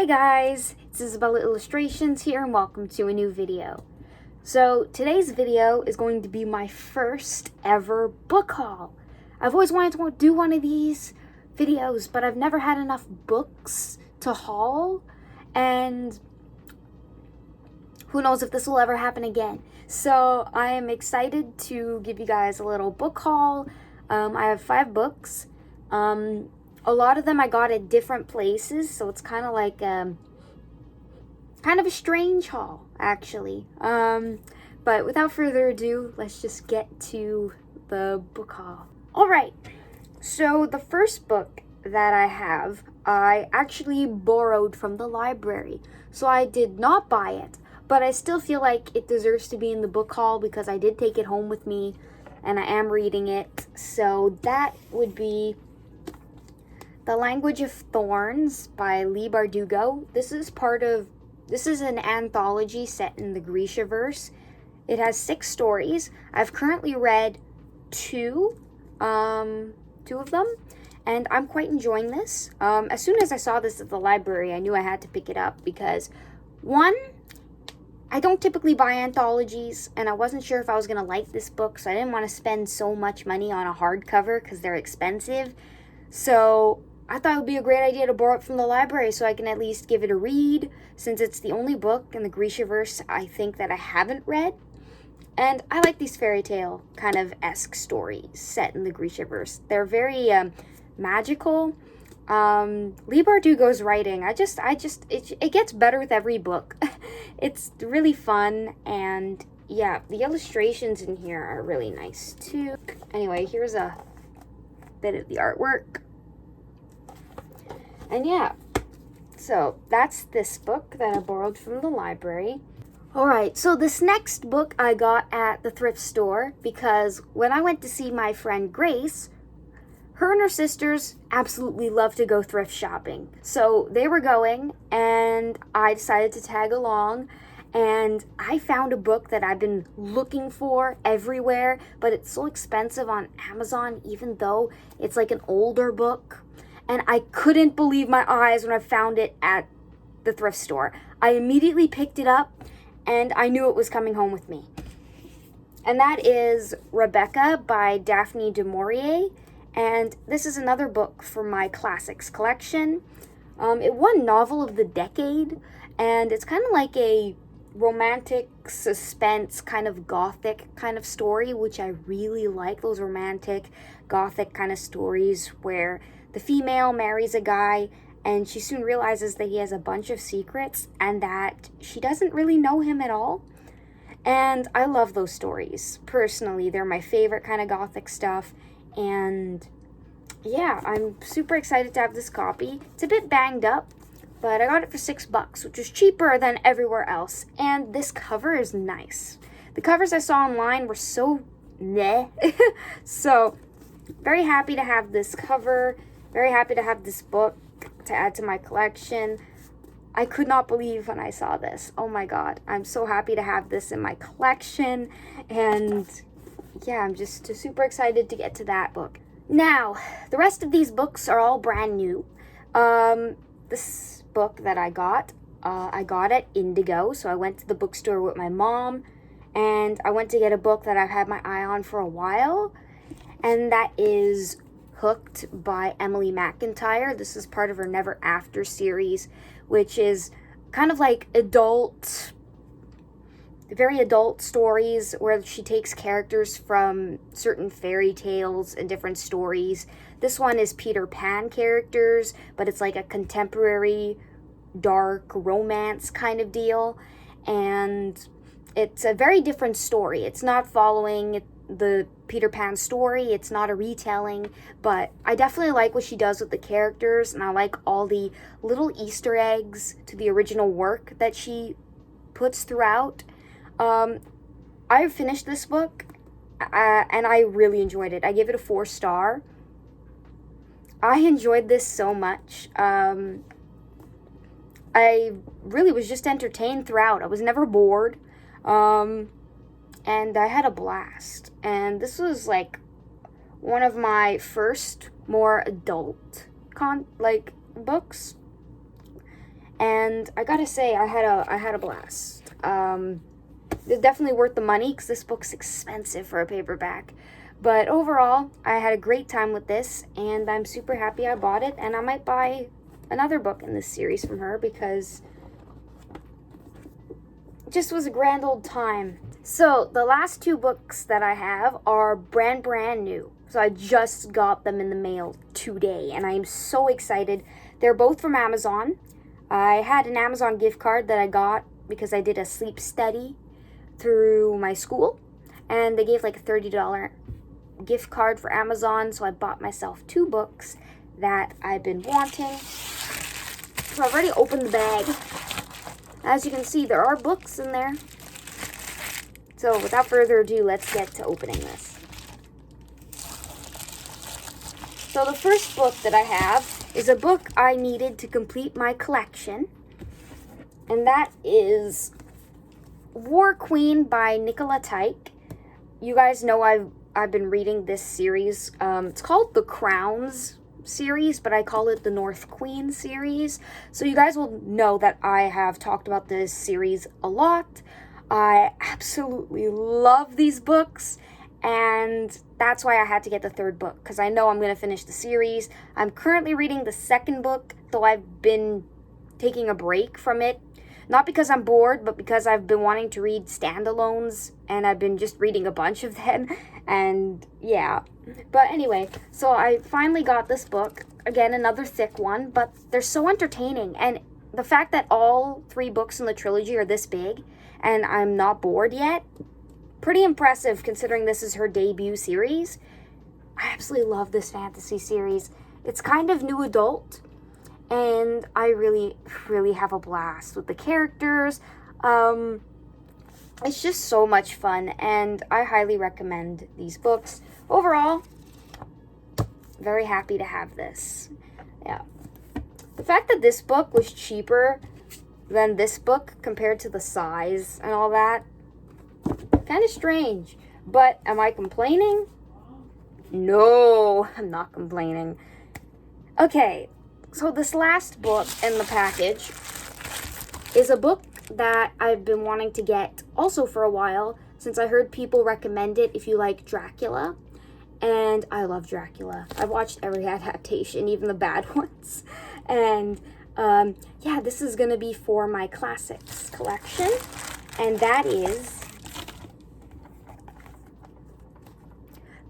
Hey guys, it's Isabella Illustrations here and welcome to a new video. So today's video is going to be my first ever book haul. I've always wanted to do one of these videos, but I've never had enough books to haul, and who knows if this will ever happen again. So I am excited to give you guys a little book haul. I have 5 books. A lot of them I got at different places, so it's kind of like kind of a strange haul, actually. But without further ado, let's just get to the book haul. Alright, so the first book that I have, I actually borrowed from the library. So I did not buy it, but I still feel like it deserves to be in the book haul because I did take it home with me and I am reading it. So that would be The Language of Thorns by Leigh Bardugo. This is an anthology set in the Grishaverse. It has 6 stories. I've currently read 2 of them, and I'm quite enjoying this. As soon as I saw this at the library, I knew I had to pick it up because, one, I don't typically buy anthologies, and I wasn't sure if I was going to like this book, so I didn't want to spend so much money on a hardcover because they're expensive. So I thought it would be a great idea to borrow it from the library so I can at least give it a read, since it's the only book in the Grishaverse I think that I haven't read. And I like these fairy tale kind of esque stories set in the Grishaverse. They're very magical. Leigh Bardugo's writing, it gets better with every book. It's really fun, and yeah, the illustrations in here are really nice too. Anyway, here's a bit of the artwork. And yeah, so that's this book that I borrowed from the library. Alright, so this next book I got at the thrift store because when I went to see my friend Grace, her and her sisters absolutely love to go thrift shopping. So they were going, and I decided to tag along, and I found a book that I've been looking for everywhere, but it's so expensive on Amazon, even though it's like an older book. And I couldn't believe my eyes when I found it at the thrift store. I immediately picked it up, and I knew it was coming home with me. And that is Rebecca by Daphne du Maurier. And this is another book from my classics collection. It won Novel of the Decade, and it's kind of like a romantic suspense kind of gothic kind of story, which I really like, those romantic gothic kind of stories where the female marries a guy and she soon realizes that he has a bunch of secrets and that she doesn't really know him at all. And I love those stories. Personally, they're my favorite kind of gothic stuff. And yeah, I'm super excited to have this copy. It's a bit banged up, but I got it for $6, which is cheaper than everywhere else. And this cover is nice. The covers I saw online were so meh. So, very happy to have this cover. Very happy to have this book to add to my collection. I could not believe when I saw this. Oh my god, I'm so happy to have this in my collection. And yeah, I'm just super excited to get to that book. Now, the rest of these books are all brand new. This book that I got at Indigo. So I went to the bookstore with my mom, and I went to get a book that I've had my eye on for a while, and that is Hooked by Emily McIntyre. This is part of her Never After series, which is kind of like very adult stories where she takes characters from certain fairy tales and different stories. This one is Peter Pan characters, but it's like a contemporary dark romance kind of deal, and it's a very different story. It's not following the Peter Pan story. It's not a retelling, but I definitely like what she does with the characters, and I like all the little Easter eggs to the original work that she puts throughout. I finished this book, and I really enjoyed it. I gave it a 4-star. I enjoyed this so much. I really was just entertained throughout. I was never bored. And I had a blast. And this was like one of my first more adult books. and I gotta say, I had a blast. It's definitely worth the money because this book's expensive for a paperback. But overall, I had a great time with this, and I'm super happy I bought it, and I might buy another book in this series from her because it just was a grand old time. So the last two books that I have are brand new. So I just got them in the mail today, and I am so excited. They're both from Amazon. I had an Amazon gift card that I got because I did a sleep study through my school, and they gave like a $30 gift card for Amazon, so I bought myself two books that I've been wanting. So I've already opened the bag. As you can see, there are books in there. So without further ado, let's get to opening this. So the first book that I have is a book I needed to complete my collection, and that is War Queen by Nicola Tyke. You guys know I've been reading this series. It's called the Crowns series, but I call it the North Queen series. So you guys will know that I have talked about this series a lot. I absolutely love these books, and that's why I had to get the third book, because I know I'm going to finish the series. I'm currently reading the second book, though I've been taking a break from it. Not because I'm bored, but because I've been wanting to read standalones, and I've been just reading a bunch of them, and yeah. But anyway, so I finally got this book. Again, another thick one, but they're so entertaining, and the fact that all three books in the trilogy are this big, and I'm not bored yet, pretty impressive considering this is her debut series. I absolutely love this fantasy series. It's kind of new adult, and I really have a blast with the characters. It's just so much fun, and I highly recommend these books. Overall, very happy to have this. Yeah. The fact that this book was cheaper than this book compared to the size and all that, kind of strange. But am I complaining? No, I'm not complaining. Okay, so this last book in the package is a book that I've been wanting to get also for a while, since I heard people recommend it if you like Dracula. And I love Dracula. I've watched every adaptation, even the bad ones. And yeah, this is going to be for my classics collection. And that is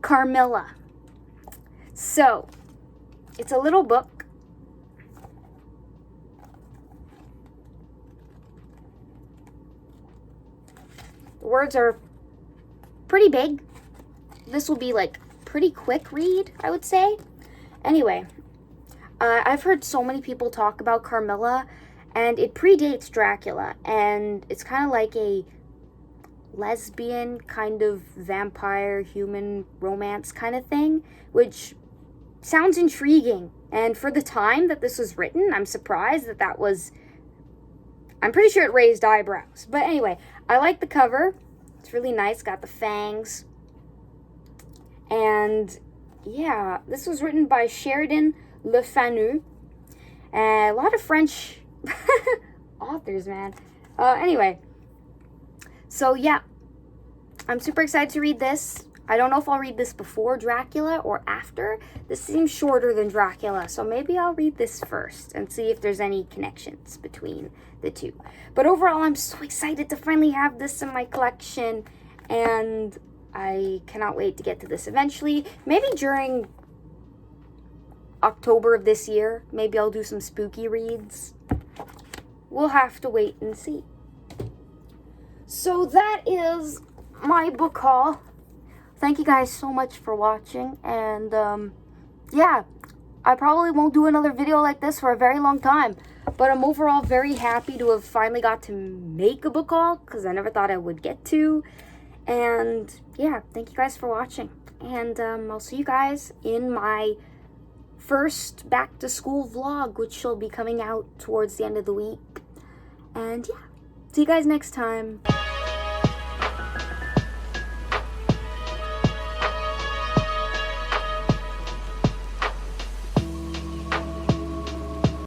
Carmilla. So, it's a little book. The words are pretty big. This will be like pretty quick read, I would say. Anyway, I've heard so many people talk about Carmilla, and it predates Dracula, and it's kind of like a lesbian kind of vampire human romance kind of thing, which sounds intriguing. And for the time that this was written, I'm surprised that was, I'm pretty sure it raised eyebrows. But anyway, I like the cover. It's really nice, got the fangs. And yeah, this was written by Sheridan Le Fanu. A lot of French authors, man. Anyway, so yeah, I'm super excited to read this. I don't know if I'll read this before Dracula or after. This seems shorter than Dracula, so maybe I'll read this first and see if there's any connections between the two. But overall, I'm so excited to finally have this in my collection, and I cannot wait to get to this eventually. Maybe during October of this year, maybe I'll do some spooky reads. We'll have to wait and see. So that is my book haul. Thank you guys so much for watching, and yeah, I probably won't do another video like this for a very long time, but I'm overall very happy to have finally got to make a book haul, because I never thought I would get to. And yeah, thank you guys for watching, and I'll see you guys in my first back to school vlog, which will be coming out towards the end of the week. And yeah, see you guys next time.